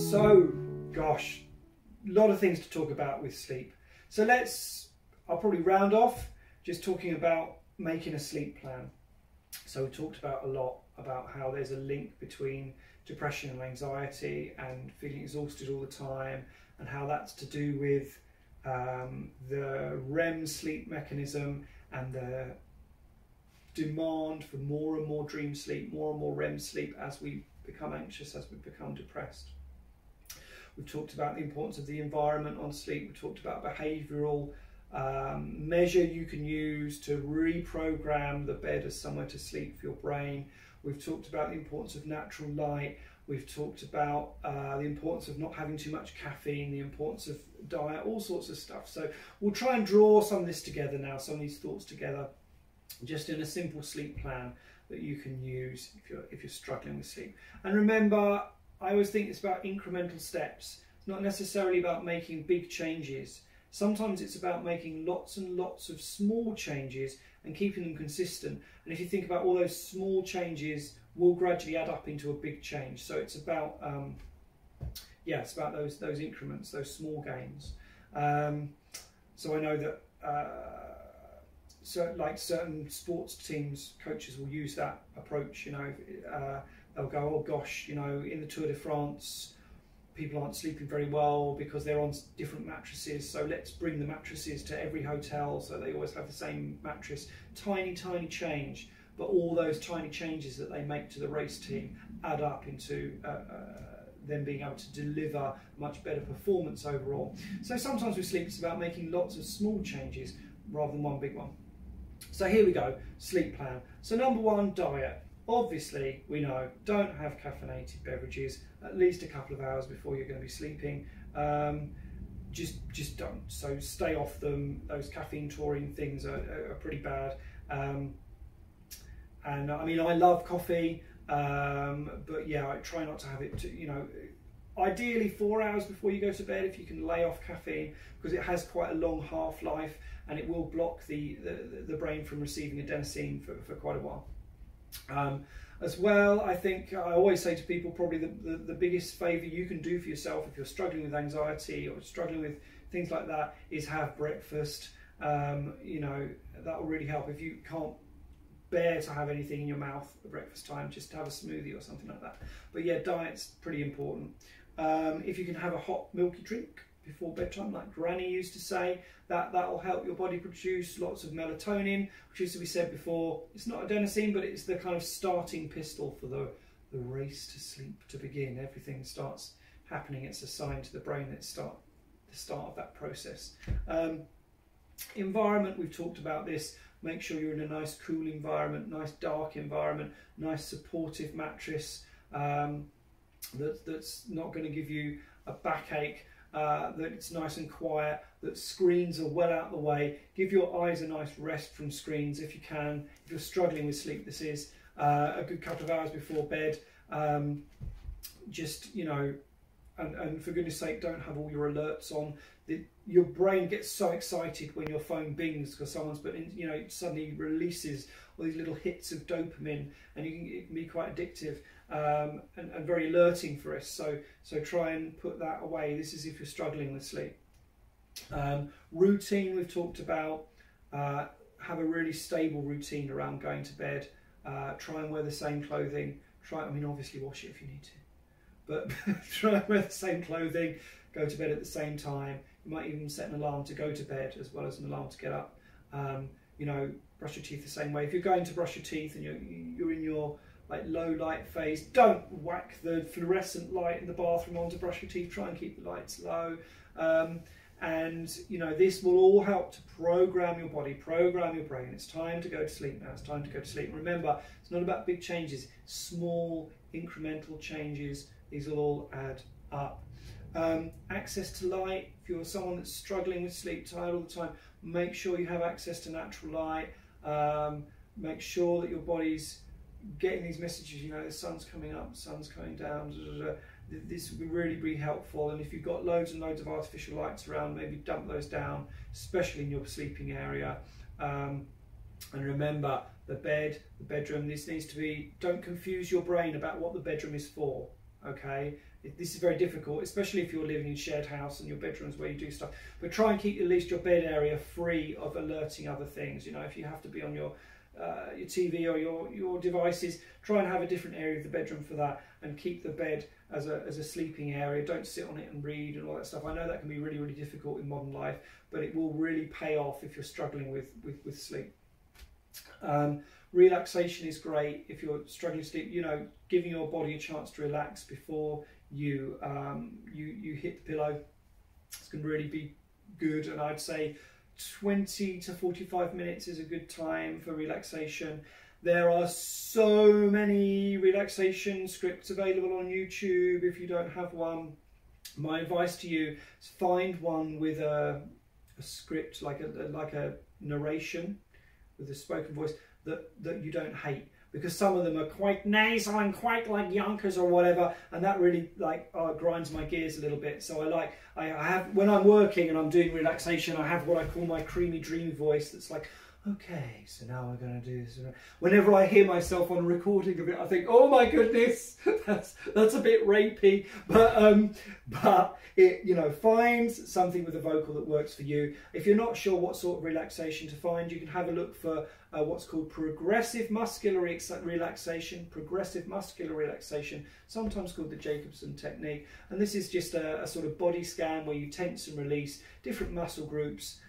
So, gosh, a lot of things to talk about with sleep. So I'll probably round off just talking about making a sleep plan. So we talked about a lot about how there's a link between depression and anxiety and feeling exhausted all the time, and how that's to do with the REM sleep mechanism and the demand for more and more dream sleep, more and more REM sleep as we become anxious, as we become depressed. We've talked about the importance of the environment on sleep. We've talked about behavioural measure you can use to reprogram the bed as somewhere to sleep for your brain. We've talked about the importance of natural light. We've talked about the importance of not having too much caffeine, the importance of diet, all sorts of stuff. So we'll try and draw some of this together now, some of these thoughts together, just in a simple sleep plan that you can use if you're struggling with sleep. And remember, I always think it's about incremental steps. It's not necessarily about making big changes. Sometimes it's about making lots and lots of small changes and keeping them consistent. And if you think about all those small changes, will gradually add up into a big change. So it's about, it's about those increments, those small gains. So I know that like certain sports teams, coaches will use that approach. You know, they'll go, oh gosh, you know, in the Tour de France, people aren't sleeping very well because they're on different mattresses, so let's bring the mattresses to every hotel so they always have the same mattress. Tiny change, but all those tiny changes that they make to the race team add up into them being able to deliver much better performance overall. So sometimes with sleep it's about making lots of small changes rather than one big one. So here we go, sleep plan. So number one, diet. Obviously, we know, don't have caffeinated beverages at least a couple of hours before you're going to be sleeping. Just don't. So stay off them. Those caffeine taurine things are pretty bad. And I mean, I love coffee, but yeah, I try not to have it, ideally 4 hours before you go to bed if you can lay off caffeine, because it has quite a long half-life and it will block the brain from receiving adenosine for quite a while. As well, I think I always say to people, probably the biggest favour you can do for yourself if you're struggling with anxiety or struggling with things like that is have breakfast. That will really help. If you can't bear to have anything in your mouth at breakfast time, just have a smoothie or something like that. But yeah, diet's pretty important. If you can have a hot milky drink before bedtime, like Granny used to say, that will help your body produce lots of melatonin, which, as we said before, it's not adenosine, but it's the kind of starting pistol for the race to sleep to begin. Everything starts happening. It's a sign to the brain that the start of that process. Environment, we've talked about this. Make sure you're in a nice cool environment, nice dark environment, nice supportive mattress that's not going to give you a backache. That it's nice and quiet, that screens are well out of the way. Give your eyes a nice rest from screens if you can. If you're struggling with sleep, this is a good couple of hours before bed. And for goodness sake, don't have all your alerts on. Your brain gets so excited when your phone bings because someone's put in, it suddenly releases all these little hits of dopamine, and it can be quite addictive. And very alerting for us, so try and put that away. This is if you're struggling with sleep. Routine, we've talked about. Have a really stable routine around going to bed. Try and wear the same clothing. Obviously wash it if you need to, but try and wear the same clothing. Go to bed at the same time. You might even set an alarm to go to bed as well as an alarm to get up. Brush your teeth the same way. If you're going to brush your teeth and you're in your low light phase, don't whack the fluorescent light in the bathroom on to brush your teeth. Try and keep the lights low. This will all help to program your body, program your brain. It's time to go to sleep now. It's time to go to sleep. Remember, it's not about big changes, small incremental changes. These will all add up. Access to light. If you're someone that's struggling with sleep, tired all the time, make sure you have access to natural light. Make sure that your body's getting these messages, the sun's coming up, the sun's coming down, This would really be helpful. And if you've got loads and loads of artificial lights around, maybe dump those down, especially in your sleeping area. And remember, the bedroom, this needs to be, don't confuse your brain about what the bedroom is for. okay? This is very difficult, especially if you're living in shared house and your bedroom's where you do stuff. But try and keep at least your bed area free of alerting other things. You know, if you have to be on your TV or your devices, try and have a different area of the bedroom for that, and keep the bed as a sleeping area. Don't sit on it and read and all that stuff. I know that can be really, really difficult in modern life, but it will really pay off if you're struggling with sleep. Relaxation is great if you're struggling to sleep. You know, giving your body a chance to relax before you hit the pillow, it's going to really be good. And I'd say 20 to 45 minutes is a good time for relaxation. There are so many relaxation scripts available on YouTube. If you don't have one, my advice to you is find one with a script, like a narration with a spoken voice that you don't hate, because some of them are quite nasal and quite like yonkers or whatever, and that really grinds my gears a little bit. So I have, when I'm working and I'm doing relaxation, I have what I call my creamy dream voice that's like, okay, so now we're going to do this. Whenever I hear myself on a recording of it, I think, oh my goodness, that's a bit rapey. But it, you know, find something with a vocal that works for you. If you're not sure what sort of relaxation to find, you can have a look for what's called progressive muscular relaxation. Progressive muscular relaxation, sometimes called the Jacobson technique. And this is just a sort of body scan where you tense and release different muscle groups.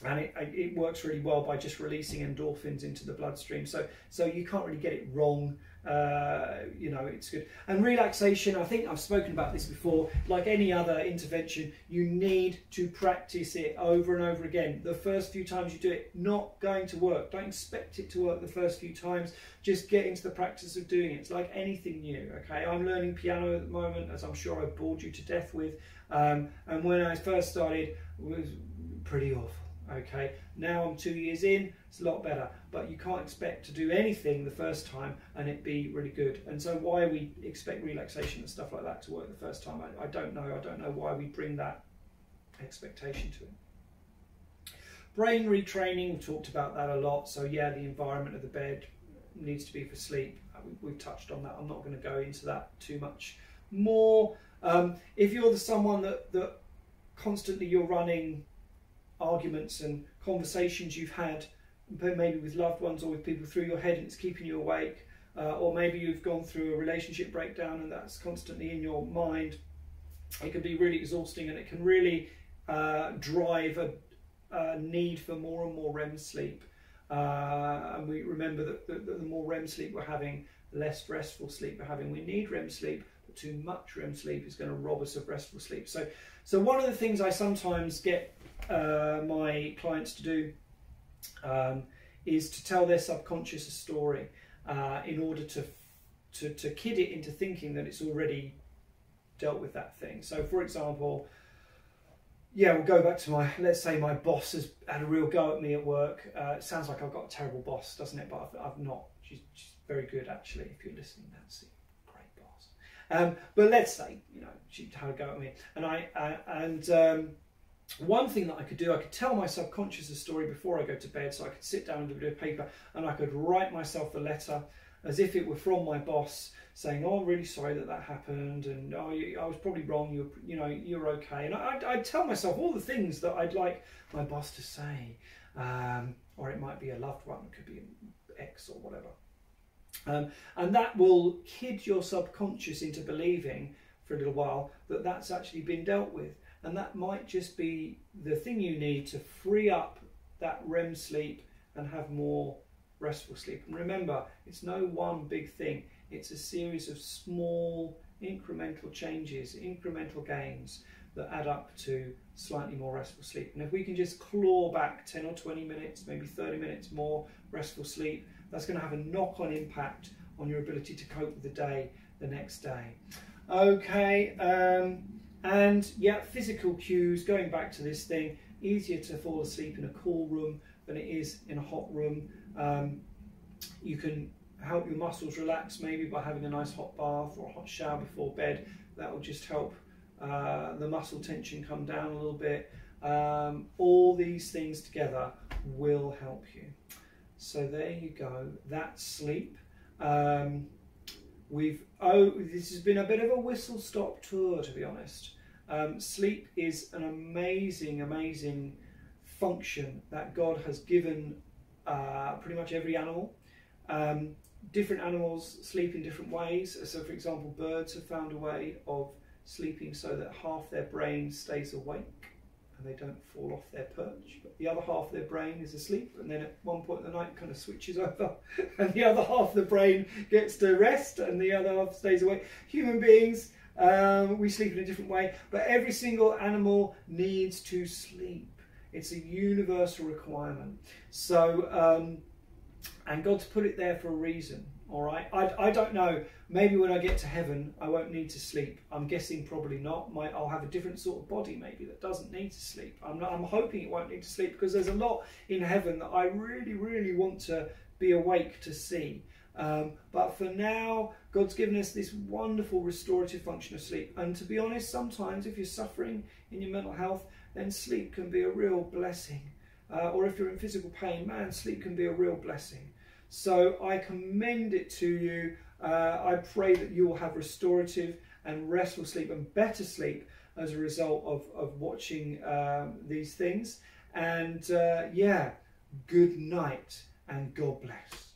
And it works really well by just releasing endorphins into the bloodstream. So you can't really get it wrong. You know, it's good. And relaxation, I think I've spoken about this before, like any other intervention, you need to practice it over and over again. The first few times you do it, not going to work. Don't expect it to work the first few times. Just get into the practice of doing it. It's like anything new, okay? I'm learning piano at the moment, as I'm sure I've bored you to death with. And when I first started, it was pretty awful. Okay, now I'm 2 years in, it's a lot better, but you can't expect to do anything the first time and it be really good. And so why we expect relaxation and stuff like that to work the first time, I don't know. I don't know why we bring that expectation to it. Brain retraining, we've talked about that a lot. So yeah, the environment of the bed needs to be for sleep. We've touched on that. I'm not going to go into that too much more. If you're someone that constantly you're running arguments and conversations you've had maybe with loved ones or with people through your head and it's keeping you awake, or maybe you've gone through a relationship breakdown and that's constantly in your mind, it can be really exhausting, and it can really drive a need for more and more REM sleep. And we remember that the more REM sleep we're having, the less restful sleep we're having. We need REM sleep, but too much REM sleep is going to rob us of restful sleep. So one of the things I sometimes get my clients to do is to tell their subconscious a story in order to kid it into thinking that it's already dealt with that thing. So for example, yeah, we'll go back to let's say my boss has had a real go at me at work. It sounds like I've got a terrible boss, doesn't it? But I've not. She's very good, actually, if you're listening, Nancy. Great boss. But let's say, you know, she had a go at me. And one thing that I could do, I could tell my subconscious a story before I go to bed. So I could sit down with a bit of paper and I could write myself a letter as if it were from my boss, saying, "Oh, I'm really sorry that happened, and oh, I was probably wrong. You're okay." And I'd tell myself all the things that I'd like my boss to say, or it might be a loved one, it could be an ex or whatever, and that will kid your subconscious into believing for a little while that that's actually been dealt with, and that might just be the thing you need to free up that REM sleep and have more restful sleep. And remember, it's no one big thing. It's a series of small incremental changes, incremental gains that add up to slightly more restful sleep. And if we can just claw back 10 or 20 minutes, maybe 30 minutes more restful sleep, that's going to have a knock-on impact on your ability to cope with the day the next day. Okay, and yeah, physical cues, going back to this thing, easier to fall asleep in a cool room than it is in a hot room. You can help your muscles relax maybe by having a nice hot bath or a hot shower before bed. That will just help the muscle tension come down a little bit. All these things together will help you. So there you go, that's sleep. This has been a bit of a whistle-stop tour, to be honest. Sleep is an amazing function that God has given pretty much every animal. Different animals sleep in different ways. So, for example, birds have found a way of sleeping so that half their brain stays awake and they don't fall off their perch, but the other half of their brain is asleep, and then at one point in the night kind of switches over and the other half of the brain gets to rest and the other half stays awake. Human beings, we sleep in a different way, but every single animal needs to sleep. It's a universal requirement. So, and God's put it there for a reason. All right, I don't know. Maybe when I get to heaven, I won't need to sleep. I'm guessing probably not. I'll have a different sort of body maybe that doesn't need to sleep. I'm hoping it won't need to sleep, because there's a lot in heaven that I really want to be awake to see. But for now, God's given us this wonderful restorative function of sleep. And to be honest, sometimes if you're suffering in your mental health, then sleep can be a real blessing. Or if you're in physical pain, man, sleep can be a real blessing. So I commend it to you. I pray that you will have restorative and restful sleep and better sleep as a result of watching these things. And yeah, good night and God bless.